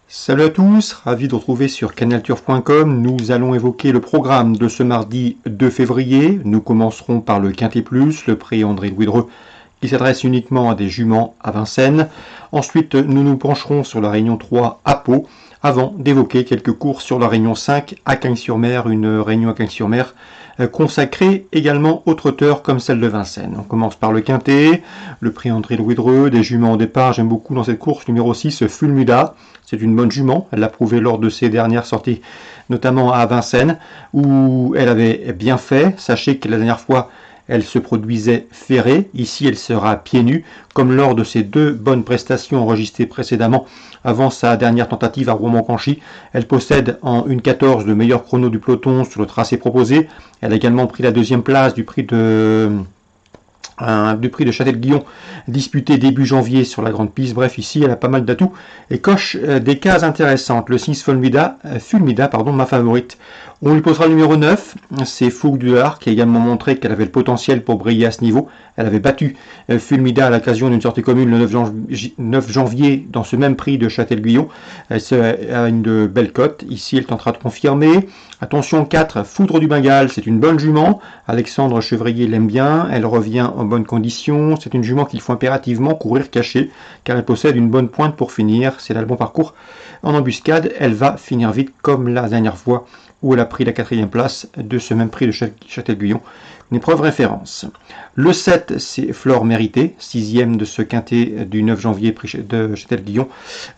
Salut à tous, ravi de retrouver sur canalturf.com. Nous allons évoquer le programme de ce mardi 2 février. Nous commencerons par le Quintet Plus, le prix André Louis-Dreux, qui s'adresse uniquement à des juments à Vincennes. Ensuite, nous nous pencherons sur la Réunion 3 à Pau, avant d'évoquer quelques courses sur la Réunion 5 à Cagnes-sur-Mer, une réunion à Cagnes-sur-Mer consacrée également aux trotteurs comme celle de Vincennes. On commence par le Quintet, le prix André Louis-Dreux, des juments au départ. J'aime beaucoup dans cette course numéro 6, Fulmuda. C'est une bonne jument, elle l'a prouvé lors de ses dernières sorties, notamment à Vincennes, où elle avait bien fait. Sachez que la dernière fois, elle se produisait ferrée. Ici, elle sera pieds nus, comme lors de ses deux bonnes prestations enregistrées précédemment avant sa dernière tentative à Rouen-Canchy. Elle possède en 1,14 le meilleur chrono du peloton sur le tracé proposé. Elle a également pris la deuxième place du prix de Châtel-Guyon disputé début janvier sur la grande piste. Bref, ici elle a pas mal d'atouts et coche des cases intéressantes. Le 6 Fulmida, ma favorite. On lui posera le numéro 9, c'est Fougue du Har, qui a également montré qu'elle avait le potentiel pour briller à ce niveau. Elle avait battu Fulmida à l'occasion d'une sortie commune le 9 janvier dans ce même prix de Châtel-Guyon. Elle a une belle cote. Ici, elle tentera de confirmer. Attention, 4, Foudre du Bengale, c'est une bonne jument. Alexandre Chevrier l'aime bien. Elle revient en bonne condition. C'est une jument qu'il faut impérativement courir cachée, car elle possède une bonne pointe pour finir. C'est là le bon parcours. En embuscade, elle va finir vite comme la dernière fois où elle a pris la 4e place de ce même prix de Châtel-Guyon. Une épreuve référence. Le 7, c'est Flore Méritée, 6e de ce quintet du 9 janvier prix de Châtel-Guyon.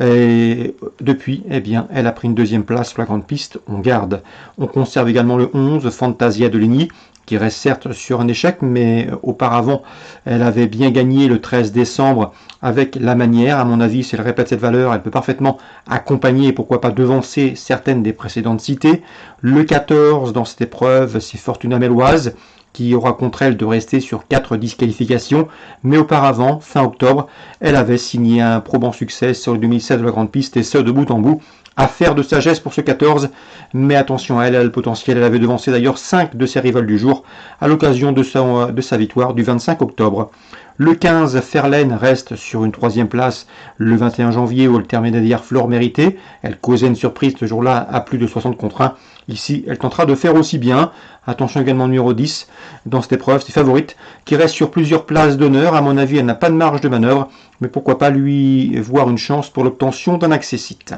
Et depuis, elle a pris une 2e place sur la grande piste. On garde. On conserve également le 11, Fantasia de Ligny, qui reste certes sur un échec, mais auparavant, elle avait bien gagné le 13 décembre avec La Manière. À mon avis, si elle répète cette valeur, elle peut parfaitement accompagner, pourquoi pas devancer certaines des précédentes citées. Le 14 dans cette épreuve, c'est Fortuna Méloise, qui aura contre elle de rester sur 4 disqualifications, mais auparavant, fin octobre, elle avait signé un probant succès sur le 2016 de la grande piste, et ce de bout en bout. Affaire de sagesse pour ce 14, mais attention à elle, elle a le potentiel. Elle avait devancé d'ailleurs 5 de ses rivales du jour à l'occasion de sa victoire du 25 octobre. Le 15, Ferlaine reste sur une 3e place le 21 janvier où elle terminait d'hier Flore Méritée. Elle causait une surprise ce jour-là à plus de 60 contre 1. Ici, elle tentera de faire aussi bien. Attention également numéro 10 dans cette épreuve, c'est Favorite, qui reste sur plusieurs places d'honneur. À mon avis, elle n'a pas de marge de manœuvre, mais pourquoi pas lui voir une chance pour l'obtention d'un accessite.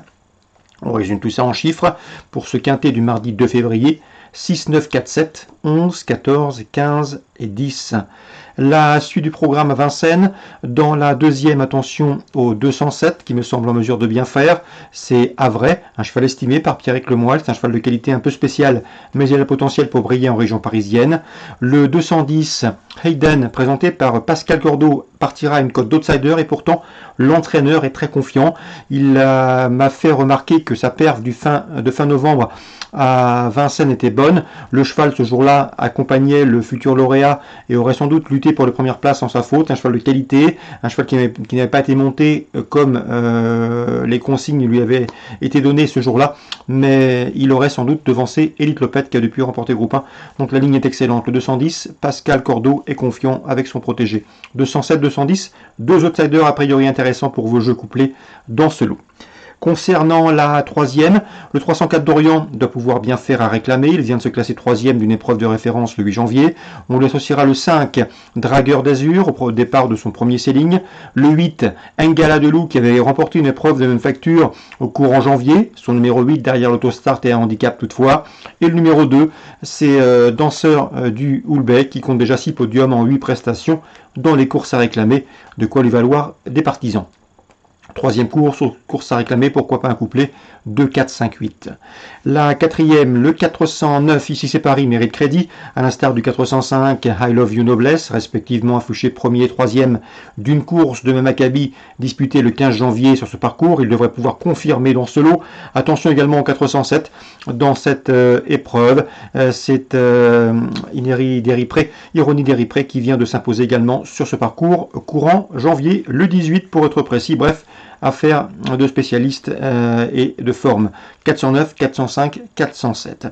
On résume tout ça en chiffres pour ce quintet du mardi 2 février. 6, 9, 4, 7, 11, 14, 15 et 10. La suite du programme à Vincennes, dans la deuxième, attention au 207 qui me semble en mesure de bien faire, c'est Avray, un cheval estimé par Pierrick Lemoyle, c'est un cheval de qualité un peu spéciale, mais il a le potentiel pour briller en région parisienne. Le 210, Hayden, présenté par Pascal Cordeau, partira à une cote d'outsider et pourtant l'entraîneur est très confiant. Il m'a fait remarquer que sa perf de fin novembre à Vincennes était bonne. Le cheval ce jour-là accompagnait le futur lauréat et aurait sans doute lutté pour la première place en sa faute. Un cheval de qualité, un cheval qui n'avait pas été monté comme les consignes lui avaient été données ce jour-là, mais il aurait sans doute devancé Elite Lopette qui a depuis remporté groupe 1. Donc la ligne est excellente. Le 210, Pascal Cordeau est confiant avec son protégé. 207, 210, deux outsiders a priori intéressants pour vos jeux couplés dans ce lot. Concernant la 3e, le 304 d'Orient doit pouvoir bien faire à réclamer. Il vient de se classer 3e d'une épreuve de référence le 8 janvier. On lui associera le 5, Dragueur d'Azur, au départ de son premier sailing. Le 8, Engala de Loup, qui avait remporté une épreuve de même facture au courant janvier. Son numéro 8 derrière l'autostart et un handicap toutefois. Et le numéro 2, c'est Danseur du Houlbec, qui compte déjà 6 podiums en 8 prestations dans les courses à réclamer. De quoi lui valoir des partisans. 3e course à réclamer, pourquoi pas un couplet 2, 4, 5, 8. La 4e, le 409, ici c'est Paris, mérite crédit, à l'instar du 405, I Love You Noblesse, respectivement affiché 1er et 3e d'une course de même acabit disputée le 15 janvier sur ce parcours. Il devrait pouvoir confirmer dans ce lot. Attention également au 407 dans cette épreuve. C'est Ironie d'Eripré qui vient de s'imposer également sur ce parcours courant janvier, le 18 pour être précis. Bref, affaire de spécialistes et de forme. 409, 405, 407.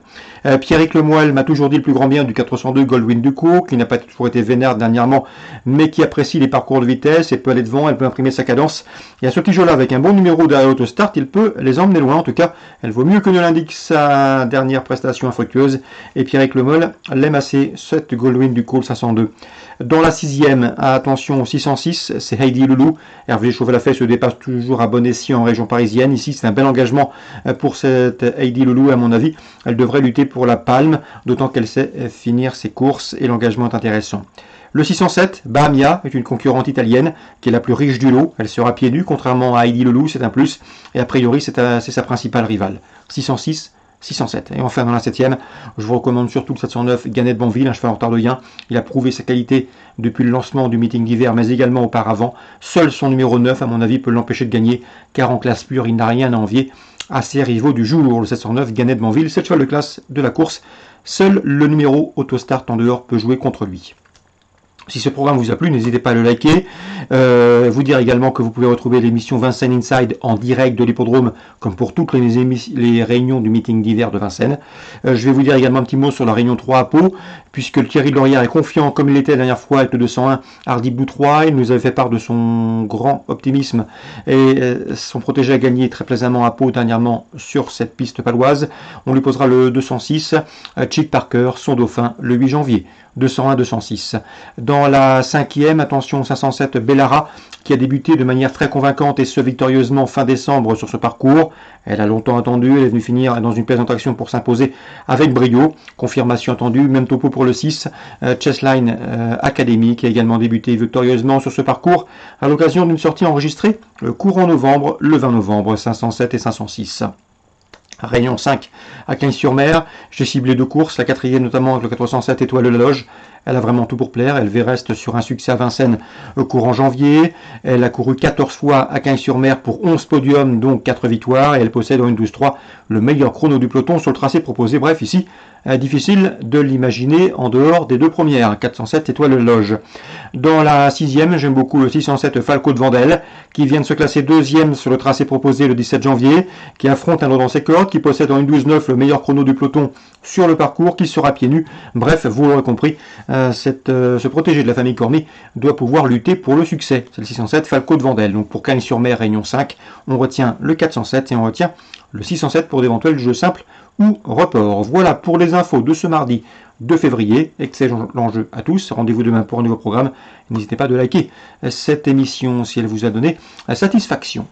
Pierrick Lemoyle m'a toujours dit le plus grand bien du 402 Goldwyn Ducourt, qui n'a pas toujours été vénère dernièrement, mais qui apprécie les parcours de vitesse et peut aller devant, elle peut imprimer sa cadence. Et à ce petit jeu-là, avec un bon numéro derrière l'autostart, il peut les emmener loin. En tout cas, elle vaut mieux que ne l'indique sa dernière prestation infructueuse. Et Pierrick Lemoyle l'aime assez, cette Goldwyn Ducourt 502. Dans la 6e, attention au 606, c'est Heidi Loulou. Hervé Chauvel-Lafay se dépasse toujours à bon escient en région parisienne. Ici, c'est un bel engagement pour cette Heidi Loulou, à mon avis. Elle devrait lutter pour la palme, d'autant qu'elle sait finir ses courses et l'engagement est intéressant. Le 607, Bahamia, est une concurrente italienne qui est la plus riche du lot. Elle sera pieds nus, contrairement à Heidi Loulou, c'est un plus. Et a priori, c'est sa principale rivale. 606, 607. Et enfin, dans la 7e, je vous recommande surtout le 709, Ganet de Banville, un cheval en retard de Yen. Il a prouvé sa qualité depuis le lancement du meeting d'hiver, mais également auparavant. Seul son numéro 9, à mon avis, peut l'empêcher de gagner, car en classe pure, il n'a rien à envier à ses rivaux du jour. Le 709, Ganet de Banville, c'est le cheval de classe de la course. Seul le numéro Autostart en dehors peut jouer contre lui. Si ce programme vous a plu, n'hésitez pas à le liker. Vous dire également que vous pouvez retrouver l'émission Vincennes Inside en direct de l'hippodrome, comme pour toutes les réunions du meeting d'hiver de Vincennes. Je vais vous dire également un petit mot sur la réunion 3 à Pau, puisque le Thierry de Laurière est confiant, comme il était la dernière fois avec le 201 Hardy Blue 3. Il nous avait fait part de son grand optimisme et son protégé a gagné très plaisamment à Pau dernièrement sur cette piste paloise. On lui posera le 206, Chick Parker, son dauphin, le 8 janvier. 201-206. Dans la 5e, attention 507 Bellara, qui a débuté de manière très convaincante et ce victorieusement fin décembre sur ce parcours. Elle a longtemps attendu, elle est venue finir dans une plaisante action pour s'imposer avec brio. Confirmation attendue, même topo pour le 6, Chessline Academy, qui a également débuté victorieusement sur ce parcours à l'occasion d'une sortie enregistrée courant novembre, le 20 novembre, 507 et 506. Réunion 5 à Cagnes-sur-Mer, j'ai ciblé 2 courses, la 4e notamment avec le 407 Étoile de la Loge. Elle a vraiment tout pour plaire, elle reste sur un succès à Vincennes courant janvier. Elle a couru 14 fois à Cagnes-sur-Mer pour 11 podiums, donc 4 victoires, et elle possède en une 12-3 le meilleur chrono du peloton sur le tracé proposé. Bref, ici, difficile de l'imaginer en dehors des 2 premières, 407 Étoile de la Loge. Dans la 6e, j'aime beaucoup le 607 Falco de Vendel, qui vient de se classer 2e sur le tracé proposé le 17 janvier, qui affronte un autre dans ses cordes, qui possède en une 12-9 le meilleur chrono du peloton sur le parcours, qui sera pieds nus. Bref, vous l'aurez compris, ce protégé de la famille Cormier doit pouvoir lutter pour le succès. C'est le 607 Falco de Vendel. Donc pour Cagnes-sur-Mer, Réunion 5, on retient le 407 et on retient le 607 pour d'éventuels jeux simples ou report. Voilà pour les infos de ce mardi 2 février. Excellent jeu à tous. Rendez-vous demain pour un nouveau programme. N'hésitez pas de liker cette émission si elle vous a donné satisfaction.